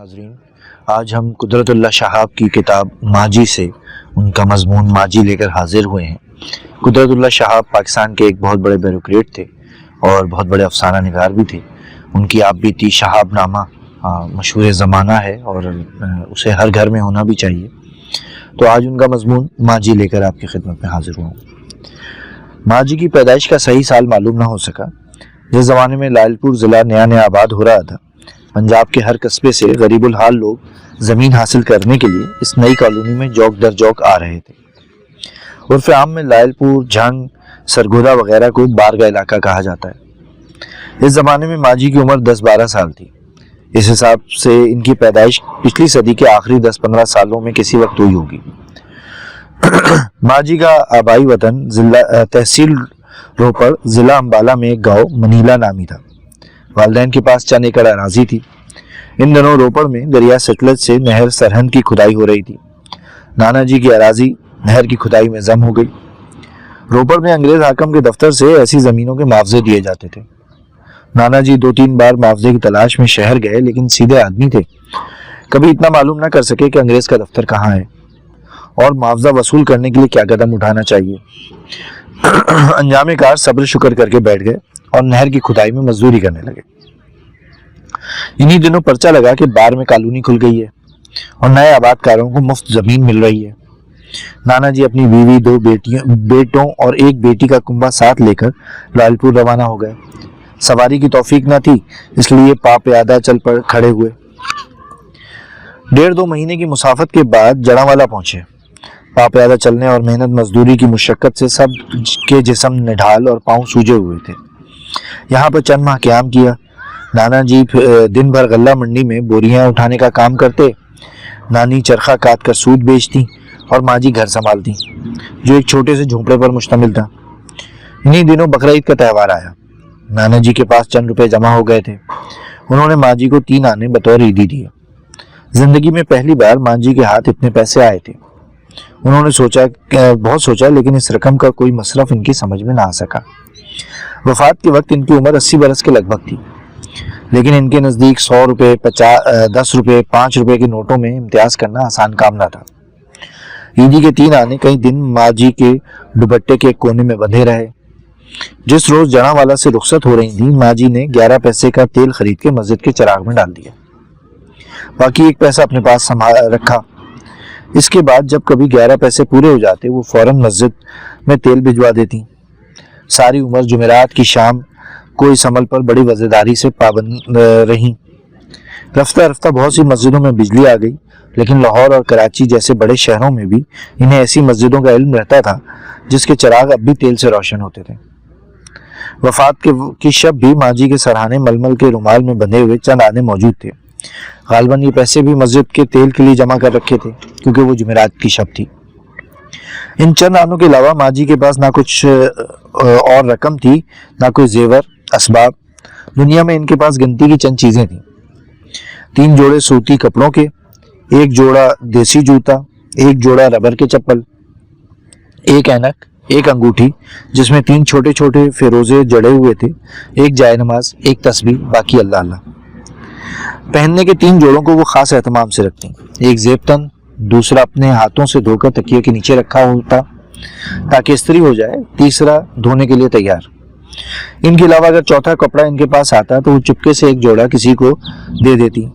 ناظرین، آج ہم قدرت اللہ شہاب کی کتاب ماجی سے ان کا مضمون ماجی لے کر حاضر ہوئے ہیں۔ قدرت اللہ شہاب پاکستان کے ایک بہت بڑے بیوروکریٹ تھے اور بہت بڑے افسانہ نگار بھی تھے۔ ان کی آپ بیتی شہاب نامہ مشہور زمانہ ہے اور اسے ہر گھر میں ہونا بھی چاہیے۔ تو آج ان کا مضمون ماجی لے کر آپ کی خدمت میں حاضر ہوا ہوں۔ ماجی کی پیدائش کا صحیح سال معلوم نہ ہو سکا۔ جس زمانے میں لائل پور ضلع نیا آباد ہو رہا تھا، پنجاب کے ہر قصبے سے غریب الحال لوگ زمین حاصل کرنے کے لیے اس نئی کالونی میں جوک در جوک آ رہے تھے۔ عرف عام میں لائل پور، جھنگ، سرگودا وغیرہ کو بارگاہ علاقہ کہا جاتا ہے۔ اس زمانے میں ماجی کی عمر 10-12 سال تھی۔ اس حساب سے ان کی پیدائش پچھلی صدی کے آخری 10-15 سالوں میں کسی وقت ہوئی ہوگی۔ ماجی کا آبائی وطن تحصیل روپڑ، ضلع امبالہ میں ایک گاؤں منیلا نامی تھا۔ والدین کے پاس چند ایکڑ اراضی تھی۔ ان دنوں روپڑ میں دریا ستلج سے نہر سرہند کی کھدائی ہو رہی تھی۔ نانا جی کی اراضی نہر کی کھدائی میں ضم ہو گئی۔ روپڑ میں انگریز حاکم کے دفتر سے ایسی زمینوں کے معاوضے دیے جاتے تھے۔ نانا جی 2-3 بار معاوضے کی تلاش میں شہر گئے، لیکن سیدھے آدمی تھے، کبھی اتنا معلوم نہ کر سکے کہ انگریز کا دفتر کہاں ہے اور معاوضہ وصول کرنے کے لیے کیا قدم اٹھانا چاہیے۔ انجام کار صبر شکر کر کے بیٹھ گئے اور نہر کی کھدائی میں مزدوری کرنے لگے۔ انہی دنوں پرچہ لگا کہ بار میں کالونی کھل گئی ہے اور نئے آباد کاروں کو مفت زمین مل رہی ہے۔ نانا جی اپنی بیوی، 2 بیٹوں اور 1 بیٹی کا کنبہ ساتھ لے کر لائل پور روانہ ہو گئے۔ سواری کی توفیق نہ تھی، اس لیے پا پیادہ چل پڑ کھڑے ہوئے۔ 1.5-2 مہینے کی مسافت کے بعد جڑاوالا پہنچے۔ پا پیادہ چلنے اور محنت مزدوری کی مشقت سے سب کے جسم نڈھال اور پاؤں سوجے ہوئے تھے۔ یہاں پر چند ماہ قیام کیا۔ نانا جی دن بھر غلہ منڈی میں بوریاں اٹھانے کا کام کرتے، نانی چرخہ کاٹ کر سود بیچتی اور ماں جی گھر سنبھالتی، جو ایک چھوٹے سے جھونپڑے پر مشتمل تھا۔ انہی دنوں بقرعید کا تہوار آیا۔ نانا جی کے پاس چند روپے جمع ہو گئے تھے۔ انہوں نے ماں جی کو 3 آنے بطور عیدی دیے۔ زندگی میں پہلی بار ماں جی کے ہاتھ اتنے پیسے آئے تھے۔ انہوں نے بہت سوچا، لیکن اس رقم کا کوئی مصرف ان کی سمجھ میں نہ آ سکا۔ وفات کے وقت ان کی عمر 80 برس کے لگ بھگ تھی، لیکن ان کے نزدیک 100 روپے، 10 روپے، 5 روپے کے نوٹوں میں امتیاز کرنا آسان کام نہ تھا۔ عیدی کے 3 آنے کئی دن ماں جی کے دوپٹے کے کونے میں بندھے رہے۔ جس روز جڑاوالا سے رخصت ہو رہی تھی، ماں جی نے 11 پیسے کا تیل خرید کے مسجد کے چراغ میں ڈال دیا۔ باقی 1 پیسہ اپنے پاس رکھا۔ اس کے بعد جب کبھی 11 پیسے پورے ہو جاتے، وہ فوراً مسجد میں تیل بھجوا دیتی۔ ساری عمر جمعرات کی شام کو اس عمل پر بڑی وزیداری سے پابند رہیں۔ رفتہ رفتہ بہت سی مسجدوں میں بجلی آ گئی، لیکن لاہور اور کراچی جیسے بڑے شہروں میں بھی انہیں ایسی مسجدوں کا علم رہتا تھا جس کے چراغ اب بھی تیل سے روشن ہوتے تھے۔ وفات کی شب بھی ماں جی کے سرہانے ململ کے رومال میں بندھے ہوئے چند آنے موجود تھے۔ غالباً یہ پیسے بھی مسجد کے تیل کے لیے جمع کر رکھے تھے، کیونکہ وہ جمعرات کی شب تھی۔ ان چند آنوں کے علاوہ ماں جی کے پاس نہ کچھ اور رقم تھی، نہ کوئی زیور اسباب۔ دنیا میں ان کے پاس گنتی کی چند چیزیں تھیں: 3 جوڑے سوتی کپڑوں کے، 1 جوڑا دیسی جوتا، 1 جوڑا ربر کے چپل، 1 اینک، 1 انگوٹھی جس میں 3 چھوٹے چھوٹے فیروزے جڑے ہوئے تھے، 1 جائے نماز، 1 تسبیح، باقی اللہ اللہ۔ پہننے کے 3 جوڑوں کو وہ خاص اہتمام سے رکھتی۔ 1 زیب تن، دوسرا اپنے ہاتھوں سے دھو کر تکیے کے نیچے رکھا ہوتا تاکہ استری ہو جائے، تیسرا دھونے کے لیے تیار۔ ان کے علاوہ اگر چوتھا کپڑا ان کے پاس آتا تو وہ چپکے سے 1 جوڑا کسی کو دے دیتی۔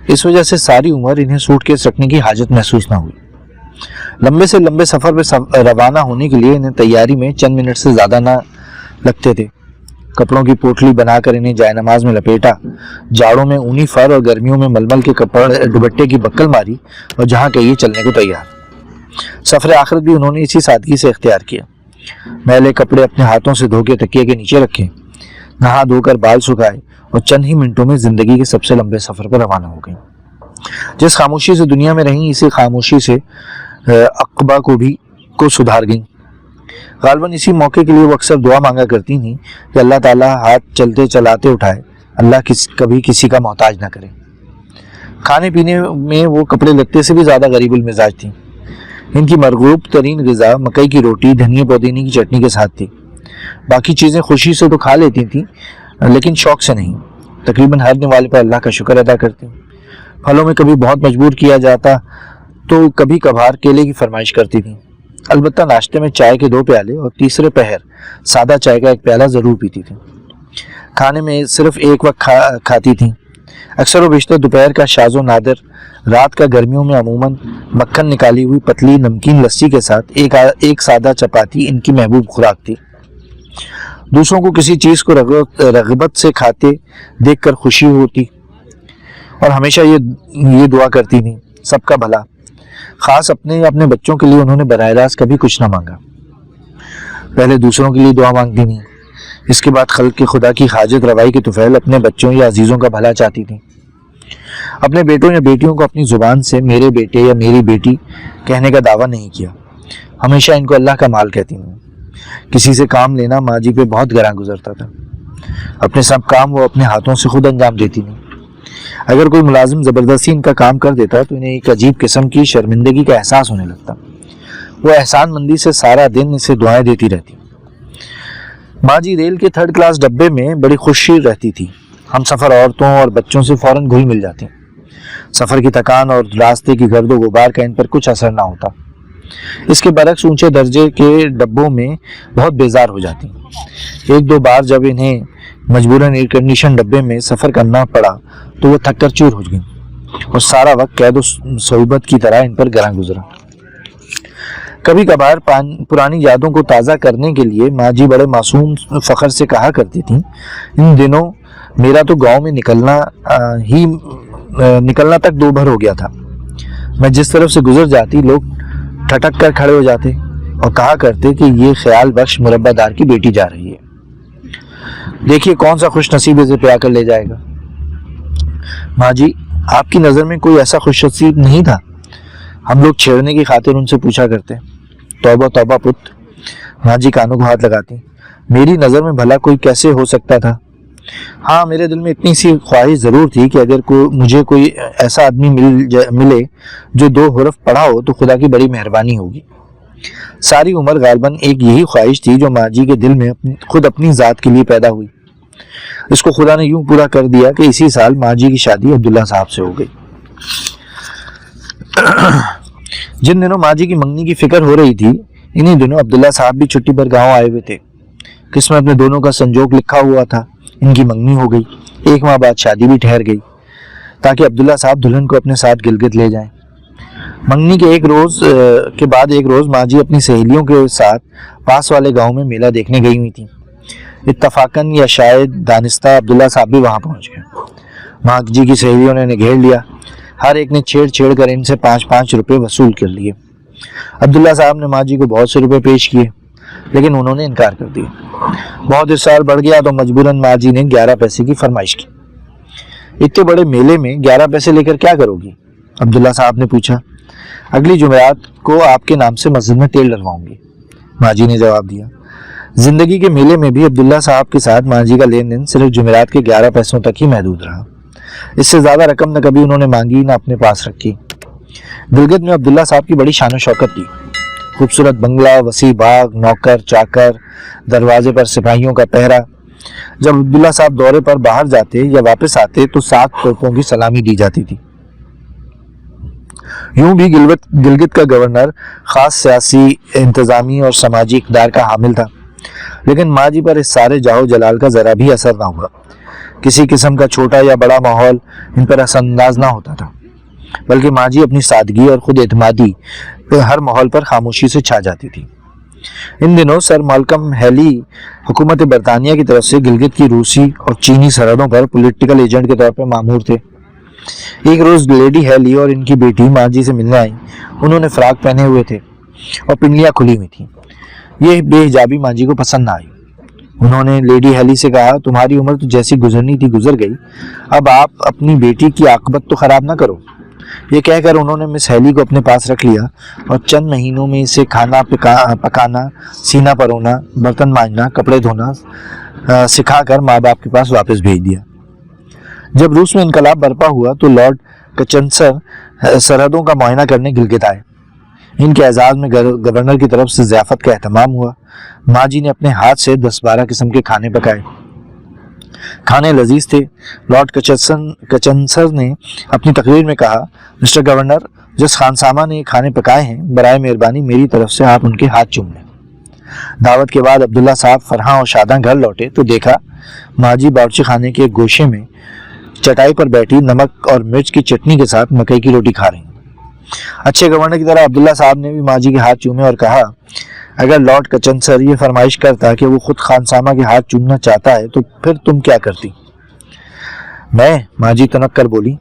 اس وجہ سے ساری عمر انہیں سوٹ کیس رکھنے کی حاجت محسوس نہ ہوئی۔ لمبے سے لمبے سفر میں روانہ ہونے کے لیے انہیں تیاری میں چند منٹ سے زیادہ نہ لگتے تھے۔ کپڑوں کی پوٹلی بنا کر انہیں جائے نماز میں لپیٹا، جاڑوں میں اونی فر اور گرمیوں میں ململ کے دوپٹے کی بکل ماری اور جہاں کہیے چلنے کو تیار۔ سفر آخرت بھی انہوں نے اسی سادگی سے اختیار کیا۔ میلے کپڑے اپنے ہاتھوں سے دھو کے تکیے کے نیچے رکھے، نہا دھو کر بال سکھائے اور چند ہی منٹوں میں زندگی کے سب سے لمبے سفر پر روانہ ہو گئیں۔ جس خاموشی سے دنیا میں رہیں، اسی خاموشی سے عقبہ کو سدھار گئیں۔ غالباً اسی موقع کے لیے وہ اکثر دعا مانگا کرتی تھیں کہ اللہ تعالیٰ ہاتھ چلتے چلاتے اٹھائے، اللہ کبھی کسی کا محتاج نہ کرے۔ کھانے پینے میں وہ کپڑے لتے سے بھی زیادہ غریب المزاج تھیں۔ ان کی مرغوب ترین غذا مکئی کی روٹی دھنیا پودینے کی چٹنی کے ساتھ تھی۔ باقی چیزیں خوشی سے تو کھا لیتی تھیں، لیکن شوق سے نہیں۔ تقریباً ہر نوالے پر اللہ کا شکر ادا کرتے۔ پھلوں میں کبھی بہت مجبور کیا جاتا تو کبھی کبھار کیلے کی فرمائش کرتی تھیں۔ البتہ ناشتے میں چائے کے 2 پیالے اور تیسرے پہر سادہ چائے کا 1 پیالہ ضرور پیتی تھیں۔ کھانے میں صرف ایک وقت کھاتی تھیں۔ اکثر و بیشتر دوپہر کا شاذ و نادر، رات کا گرمیوں میں عموماً مکھن نکالی ہوئی پتلی نمکین لسی کے ساتھ ایک سادہ چپاتی ان کی محبوب خوراک تھی۔ دوسروں کو کسی چیز کو رغبت سے کھاتے دیکھ کر خوشی ہوتی اور ہمیشہ یہ دعا کرتی تھیں سب کا بھلا۔ خاص اپنے بچوں کے لیے انہوں نے براہ راست کبھی کچھ نہ مانگا۔ پہلے دوسروں کے لیے دعا مانگتی تھیں، اس کے بعد خلق کے خدا کی حاجت روائی کے طفیل اپنے بچوں یا عزیزوں کا بھلا چاہتی تھیں۔ اپنے بیٹوں یا بیٹیوں کو اپنی زبان سے میرے بیٹے یا میری بیٹی کہنے کا دعویٰ نہیں کیا، ہمیشہ ان کو اللہ کا مال کہتی تھیں۔ کسی سے کام لینا ماں جی پہ بہت گراں گزرتا تھا۔ اپنے سب کام وہ اپنے ہاتھوں سے خود انجام دیتی تھیں۔ اگر کوئی ملازم زبردستی ان کا کام کر دیتا تو انہیں ایک عجیب قسم کی شرمندگی کا احساس ہونے لگتا۔ وہ احسان مندی سے سارا دن اسے دعائیں دیتی رہتی۔ ماں جی ریل کے 3rd کلاس ڈبے میں بڑی خوشی رہتی تھی۔ ہم سفر عورتوں اور بچوں سے فوراً گھل مل جاتے۔ سفر کی تکان اور راستے کی گرد و غبار کا ان پر کچھ اثر نہ ہوتا۔ اس کے برعکس اونچے درجے کے ڈبوں میں بہت بیزار ہو جاتی۔ 1-2 بار جب انہیں مجبوراً ایئر کنڈیشن ڈبے میں سفر کرنا پڑا تو وہ تھک کر چور ہو گئیں اور سارا وقت قید و صحبت کی طرح ان پر گراں گزرا۔ کبھی کبھار پرانی یادوں کو تازہ کرنے کے لیے ماں جی بڑے معصوم فخر سے کہا کرتی تھیں، ان دنوں میرا تو گاؤں میں نکلنا تک 2 بھر ہو گیا تھا۔ میں جس طرف سے گزر جاتی لوگ ٹھٹک کر کھڑے ہو جاتے اور کہا کرتے کہ یہ خیال بخش مربع دار کی بیٹی جا رہی ہے، دیکھیے کون سا خوش نصیب اسے پیا کر لے جائے گا۔ ماں جی آپ کی نظر میں کوئی ایسا خوش نصیب نہیں تھا؟ ہم لوگ چھیڑنے کی خاطر ان سے پوچھا کرتے۔ توبہ توبہ پت، ماں جی کانوں کو ہاتھ لگاتی، میری نظر میں بھلا کوئی کیسے ہو سکتا تھا؟ ہاں میرے دل میں اتنی سی خواہش ضرور تھی کہ اگر مجھے کوئی ایسا آدمی ملے جو 2 حرف پڑھا ہو تو خدا کی بڑی مہربانی ہوگی۔ ساری عمر غالباً ایک یہی خواہش تھی جو ماں جی کے دل میں خود اپنی ذات کے لیے پیدا ہوئی۔ اس کو خدا نے یوں پورا کر دیا کہ اسی سال ماں جی کی شادی عبداللہ صاحب سے ہو گئی۔ جن دنوں ماں جی کی منگنی کی فکر ہو رہی تھی انہی دنوں عبداللہ صاحب بھی چھٹی پر گاؤں آئے ہوئے تھے۔ قسمت میں دونوں کا سنجوگ لکھا ہوا تھا، ان کی منگنی ہو گئی، 1 ماہ بعد شادی بھی ٹھہر گئی تاکہ عبداللہ صاحب دلہن کو اپنے ساتھ گلگت لے جائیں۔ منگنی کے بعد ایک روز ماں جی اپنی سہیلیوں کے ساتھ پاس والے گاؤں میں میلہ دیکھنے گئی ہوئی تھیں۔ اتفاقاً یا شاید دانستہ عبداللہ صاحب بھی وہاں پہنچ گئے۔ ماں جی کی سہیلیوں نے انہیں گھیر لیا، ہر ایک نے چھیڑ کر ان سے 5-5 روپے وصول کر لیے۔ عبداللہ صاحب نے ماں جی کو بہت سے روپے پیش کیے لیکن انہوں نے انکار کر دیا۔ بہت اصرار بڑھ گیا تو مجبوراً ماں جی نے 11 پیسے کی فرمائش کی۔ اتنے بڑے میلے میں 11 پیسے لے کر کیا کرو گی؟ عبداللہ صاحب نے پوچھا۔ اگلی جمعرات کو آپ کے نام سے مسجد میں تیل ڈلواؤں گی، ماں جی نے جواب دیا۔ زندگی کے میلے میں بھی عبداللہ صاحب کے ساتھ ماں جی کا لین دین صرف جمعرات کے 11 پیسوں تک ہی محدود رہا۔ اس سے زیادہ رقم نہ کبھی انہوں نے مانگی نہ اپنے پاس رکھی۔ گلگت میں عبداللہ صاحب کی بڑی شان و شوکت تھی۔ خوبصورت بنگلہ، وسیع باغ، نوکر چاکر، دروازے پر سپاہیوں کا پہرا۔ جب عبداللہ صاحب دورے پر باہر جاتے یا واپس آتے تو 7 توپوں کی سلامی دی جاتی تھی۔ یوں بھی گلگت کا گورنر خاص سیاسی، انتظامی اور سماجی اقدار کا حامل تھا، لیکن ماں جی پر اس سارے جاہو جلال کا ذرا بھی اثر نہ ہوا۔ کسی قسم کا چھوٹا یا بڑا ماحول ان پر اثر انداز نہ ہوتا تھا، بلکہ ماں جی اپنی سادگی اور خود اعتمادی ہر ماحول پر خاموشی سے چھا جاتی تھی۔ ان دنوں سر مالکم ہیلی حکومت برطانیہ کی طرف سے گلگت کی روسی اور چینی سرحدوں پر پولیٹیکل ایجنٹ کے طور پر مامور تھے۔ ایک روز لیڈی ہیلی اور ان کی بیٹی ماں جی سے ملنے آئیں۔ انہوں نے فراق پہنے ہوئے تھے اور پنڈلیاں کھلی ہوئی تھیں۔ یہ بے حجابی ماں جی کو پسند نہ آئی۔ انہوں نے لیڈی ہیلی سے کہا، تمہاری عمر تو جیسی گزرنی تھی گزر گئی، اب آپ اپنی بیٹی کی عاقبت تو خراب نہ کرو۔ یہ کہہ کر انہوں نے مس ہیلی کو اپنے پاس رکھ لیا اور چند مہینوں میں اسے کھانا پکانا، سینہ پرونا، برتن مانجنا، کپڑے دھونا سکھا کر ماں باپ کے پاس واپس بھیج دیا۔ جب روس میں انقلاب برپا ہوا تو لارڈ کچنسر سرحدوں کا معائنہ کرنے گلگت آئے۔ ان کے اعزاز میں گورنر کی طرف سے ضیافت کا اہتمام ہوا۔ ماں جی نے اپنے ہاتھ سے 10-12 قسم کے کھانے پکائے۔ کھانے لذیذ تھے۔ لارڈ کچنسر نے اپنی تقریر میں کہا، مسٹر گورنر، جس خانسامہ نے کھانے پکائے ہیں برائے مہربانی میری طرف سے آپ ان کے ہاتھ چوم لیں۔ دعوت کے بعد عبداللہ صاحب فرحاں اور شاداں گھر لوٹے تو دیکھا ماجی باورچی خانے کے ایک گوشے میں چٹائی پر بیٹھی نمک اور مرچ کی چٹنی کے ساتھ مکئی کی روٹی کھا رہی ہیں۔ اچھے گورنر کی طرح عبداللہ صاحب نے بھی ماجی کے ہاتھ چومے اور کہا، اگر لارڈ کچنسر یہ فرمائش کرتا کہ وہ خود خانسامہ کے ہاتھ چومنا چاہتا ہے تو پھر تم کیا کرتی؟ میں، ماجی تنک کر بولی،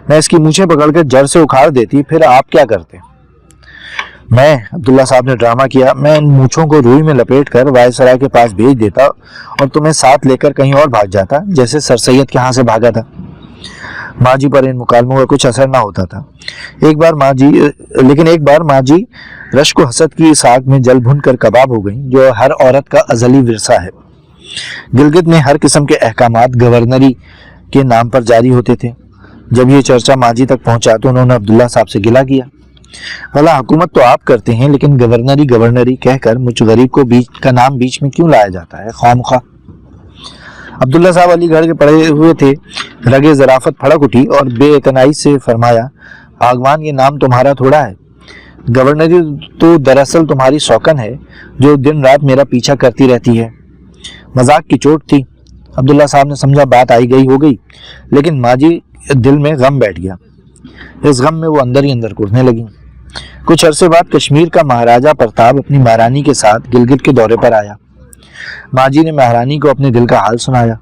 میں اس کی مونچھیں پکڑ کر جڑ سے اکھاڑ دیتی، پھر آپ کیا کرتے؟ میں، عبداللہ صاحب نے ڈرامہ کیا، میں ان مونچھوں کو روئی میں لپیٹ کر وائسرائے کے پاس بھیج دیتا اور تمہیں ساتھ لے کر کہیں اور بھاگ جاتا جیسے سر سید کے ہاں سے بھاگا تھا۔ ماجی پر ان مکالموں کا کچھ اثر نہ ہوتا تھا۔ لیکن ایک بار ماجی رشک و حسد کی اس آگ میں جل بھن کر کباب ہو گئیں جو ہر عورت کا ازلی ورثہ ہے۔ گلگت میں ہر قسم کے احکامات گورنری کے نام پر جاری ہوتے تھے۔ جب یہ چرچا ماجی تک پہنچا تو انہوں نے عبداللہ صاحب سے گلہ کیا، بھلا حکومت تو آپ کرتے ہیں لیکن گورنری کہہ کر مجھ غریب کو کا نام بیچ میں کیوں لایا جاتا ہے خواہ۔ عبداللہ صاحب علی گڑھ کے پڑے ہوئے تھے، رگے ظرافت پھڑک اٹھی اور بے اعتنائی سے فرمایا، بھاگوان یہ نام تمہارا تھوڑا ہے، گورنری تو دراصل تمہاری سوکن ہے جو دن رات میرا پیچھا کرتی رہتی ہے۔ مذاق کی چوٹ تھی۔ عبداللہ صاحب نے سمجھا بات آئی گئی ہو گئی، لیکن ماجی دل میں غم بیٹھ گیا۔ اس غم میں وہ اندر ہی اندر کڑنے لگی۔ کچھ عرصے بعد کشمیر کا مہاراجہ پرتاپ اپنی مہارانی کے ساتھ گلگت کے دورے پر آیا۔ ماجی نے مہارانی کو اپنے دل کا حال سنایا۔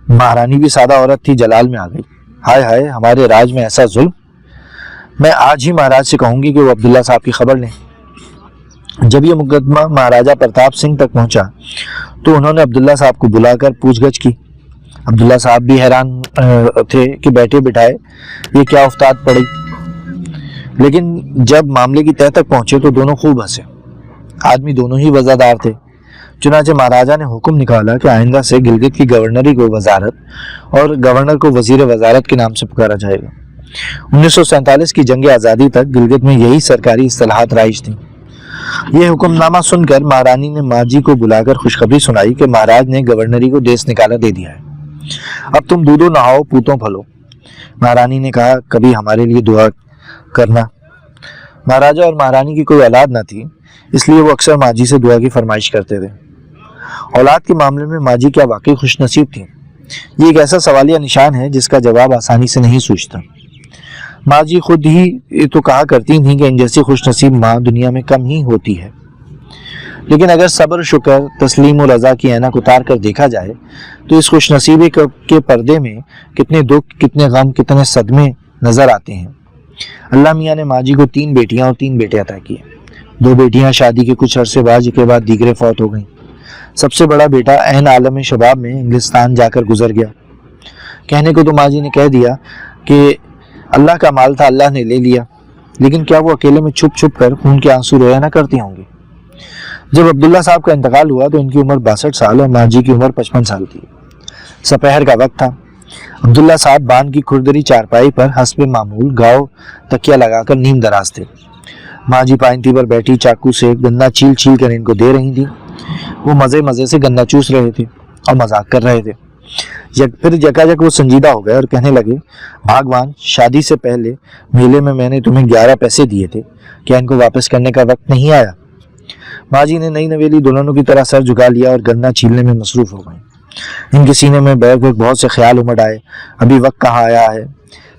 مہارانی بھی سادہ عورت تھی، جلال میں آ گئی۔ ہائے ہائے، ہمارے راج میں ایسا ظلم! میں آج ہی مہاراج سے کہوں گی کہ وہ عبداللہ صاحب کی خبر لیں۔ جب یہ مقدمہ مہاراجہ پرتاپ سنگھ تک پہنچا تو انہوں نے عبداللہ صاحب کو بلا کر پوچھ گچھ کی۔ عبداللہ صاحب بھی حیران تھے کہ بیٹھے بٹھائے یہ کیا افتاد پڑی، لیکن جب معاملے کی تہہ تک پہنچے تو دونوں خوب ہنسے۔ آدمی دونوں ہی وزادار تھے۔ چنانچہ مہاراجہ نے حکم نکالا کہ آئندہ سے گلگت کی گورنری کو وزارت اور گورنر کو وزیر وزارت کے نام سے پکارا جائے گا۔ 1947 کی جنگ آزادی تک گلگت میں یہی سرکاری اصطلاحات رائج تھیں۔ یہ حکم نامہ سن کر مہارانی نے ماجی کو بلا کر خوشخبری سنائی کہ مہاراج نے گورنری کو دیس نکالا دے دیا ہے، اب تم دودھو نہاؤ پوتوں پھلو۔ مہارانی نے کہا، کبھی ہمارے لیے دعا کرنا۔ مہاراجہ اور مہارانی کی کوئی اولاد نہ تھی، اس لیے وہ اکثر ماجی سے دعا کی فرمائش کرتے تھے۔ اولاد کے معاملے میں ماجی کیا واقعی خوش نصیب تھی؟ یہ ایک ایسا سوالیہ نشان ہے جس کا جواب آسانی سے نہیں سوچتا۔ ماجی خود ہی تو کہا کرتی تھیں کہ ان جیسی خوش نصیب ماں دنیا میں کم ہی ہوتی ہے، لیکن اگر صبر، شکر، تسلیم و رضا کی اینک اتار کر دیکھا جائے تو اس خوش نصیبی کے پردے میں کتنے دکھ، کتنے غم، کتنے صدمے نظر آتے ہیں۔ اللہ میاں نے ماجی کو 3 بیٹیاں اور 3 بیٹے عطا کیے۔ 2 بیٹیاں شادی کے کچھ عرصے بعد دیگرے فوت ہو گئیں۔ سب سے بڑا بیٹا عین عالم شباب میں انگلستان جا کر گزر گیا۔ کہنے کو تو ماجی نے کہہ دیا کہ اللہ کا مال تھا، اللہ نے لے لیا، لیکن کیا وہ اکیلے میں چھپ چھپ کر خون کے آنسو رویا نہ کرتی ہوں گی؟ جب عبداللہ صاحب کا انتقال ہوا تو ان کی عمر 62 سال اور ماجی کی عمر 55 سال تھی۔ سپہر کا وقت تھا۔ عبداللہ صاحب بان کی کھردری چارپائی پر حسب معمول گاؤ تکیہ لگا کر نیم دراز تھے۔ ماجی پائنتی پر بیٹھی چاقو سے گنا چھیل چھیل کر ان کو دے رہی تھی۔ وہ مزے سے گنا چوس رہے تھے اور مذاق کر رہے تھے۔ پھر یکا وہ سنجیدہ ہو گئے اور کہنے لگے، بھاگوان، شادی سے پہلے میلے میں نے تمہیں 11 پیسے دیے تھے، کیا ان کو واپس کرنے کا وقت نہیں آیا؟ ماجی نے نئی نویلی دلہنوں کی طرح سر جھکا لیا اور گنا چھیلنے میں مصروف ہو گئیں۔ ان کے سینے میں بیک بہت سے خیال امڑ آئے، ابھی وقت کہاں آیا ہے؟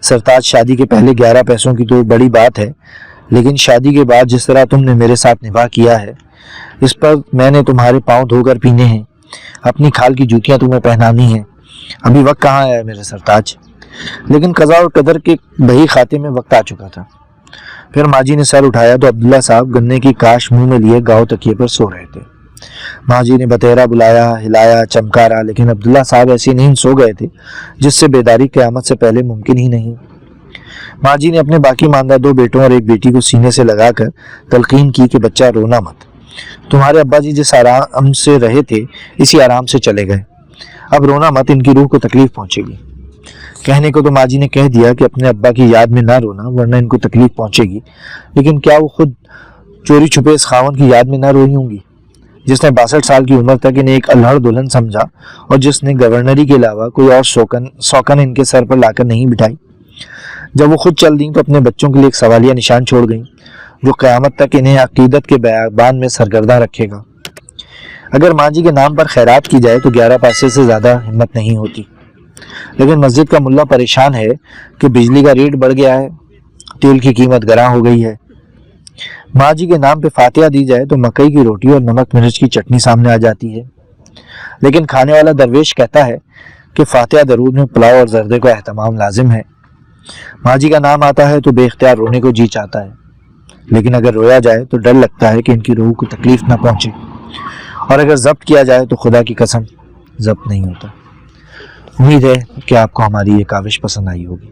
سرتاج، شادی کے پہلے 11 پیسوں کی تو بڑی بات ہے، لیکن شادی کے بعد جس طرح تم نے میرے ساتھ نباہ کیا ہے، اس پر میں نے تمہارے پاؤں دھو کر پینے ہیں، اپنی کھال کی جوتیاں تمہیں پہنانی ہیں، ابھی وقت کہاں آیا ہے میرے سرتاج؟ لیکن قضا اور قدر کے بہی خاتے میں وقت آ چکا تھا۔ پھر ماجی نے سر اٹھایا تو عبداللہ صاحب گنے کی کاش منہ میں لیے گاؤ تکیے پر سو رہے تھے۔ ماجی نے بتیرا بلایا، ہلایا، چمکارا، لیکن عبداللہ صاحب ایسی نیند سو گئے تھے جس سے بیداری قیامت سے پہلے ممکن ہی نہیں۔ ماجی نے اپنے باقی ماندہ 2 بیٹوں اور 1 بیٹی کو سینے سے لگا کر تلقین کی کہ بچہ رونا مت، تمہارے ابا جی جس آرام سے رہے تھے اسی آرام سے چلے گئے، اب رونا مت، ان کی روح کو تکلیف پہنچے گی۔ کہنے کو تو ماجی نے کہہ دیا کہ اپنے ابا کی یاد میں نہ رونا ورنہ ان کو تکلیف پہنچے گی، لیکن کیا وہ خود چوری چھپے اس خاون کی یاد میں نہ روئی ہوں گی جس نے 62 سال کی عمر تک انہیں ایک الہڑ دلہن سمجھا اور جس نے گورنری کے علاوہ کوئی اور سوکن ان کے سر پر لا کر نہیں بٹھائی۔ جب وہ خود چل دیں تو اپنے بچوں کے لیے ایک سوالیہ نشان چھوڑ گئیں جو قیامت تک انہیں عقیدت کے بیابان میں سرگرداں رکھے گا۔ اگر ماں جی کے نام پر خیرات کی جائے تو 11 پیسے سے زیادہ ہمت نہیں ہوتی، لیکن مسجد کا ملا پریشان ہے کہ بجلی کا ریٹ بڑھ گیا ہے، تیل کی قیمت گراں ہو گئی ہے۔ ماں جی کے نام پہ فاتحہ دی جائے تو مکئی کی روٹی اور نمک مرچ کی چٹنی سامنے آ جاتی ہے، لیکن کھانے والا درویش کہتا ہے کہ فاتحہ درود میں پلاؤ اور زردے کا اہتمام لازم ہے۔ ماں جی کا نام آتا ہے تو بے اختیار رونے کو جی چاہتا ہے، لیکن اگر رویا جائے تو ڈر لگتا ہے کہ ان کی روح کو تکلیف نہ پہنچے، اور اگر ضبط کیا جائے تو خدا کی قسم ضبط نہیں ہوتا۔ امید ہے کہ آپ کو ہماری یہ کاوش پسند آئی ہوگی۔